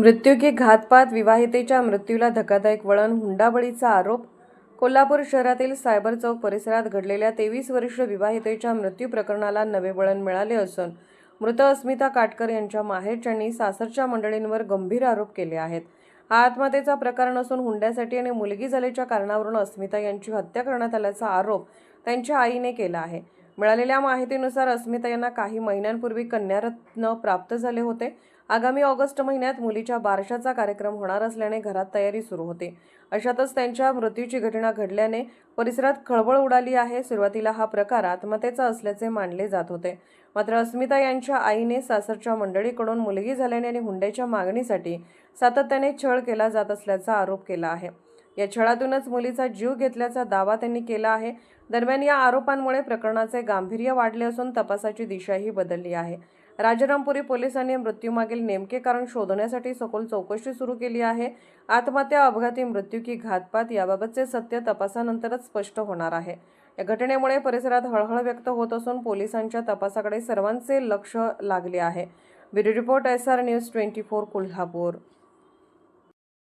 मृत्यू की घातपात, विवाहितेच्या मृत्यूला धक्कादायक वळण, हुंडाबळीचा आरोप. कोल्हापूर शहरातील सायबर चौक परिसरात घडलेल्या 23 वर्षीय विवाहितेच्या मृत्यू प्रकरणाला नवे वळण मिळाले असून मृत अस्मिता काटकर यांच्या माहेरच्यांनी सासरच्या मंडळींवर गंभीर आरोप केले आहेत. हा आत्महत्येचा प्रकार नसून हुंड्यासाठी आणि मुलगी झाल्याच्या कारणावरून अस्मिता यांची हत्या करण्यात आल्याचा आरोप त्यांच्या आईने केला आहे. मिळालेल्या माहितीनुसार अस्मिता यांना काही महिन्यांपूर्वी कन्यारत्न प्राप्त झाले होते. आगामी ऑगस्ट महिन्यात मुलीच्या बारशाचा कार्यक्रम होणार असल्याने घरात तयारी सुरू होती. अशातच त्यांच्या मृत्यूची घटना घडल्याने परिसरात खळबळ उडाली आहे. सुरुवातीला हा प्रकार आत्महत्येचा असल्याचे मानले जात होते. मात्र अस्मिता यांच्या आईने सासरच्या मंडळीकडून मुलगी झाल्याने आणि हुंड्याच्या मागणीसाठी सातत्याने छळ केला जात असल्याचा आरोप केला आहे. या छळातूनच मुलीचा जीव घेतल्याचा दावा त्यांनी केला आहे. दरम्यान या आरोपांमुळे प्रकरणाचे गांभीर्य वाढले असून तपासाची दिशाही बदलली आहे. राजारामपुरी पोलिसांनी मृत्यूमागील नेमके कारण शोधण्यासाठी सखोल चौकशी सुरू केली आहे. आत्महत्या, अपघाती मृत्यू की घातपात याबाबतचे सत्य तपासानंतरच स्पष्ट होणार आहे. या घटनेमुळे परिसरात हळहळ व्यक्त होत असून पोलिसांच्या तपासाकडे सर्वांचे लक्ष लागले आहे. Bureau report SR news 24 Kolhapur.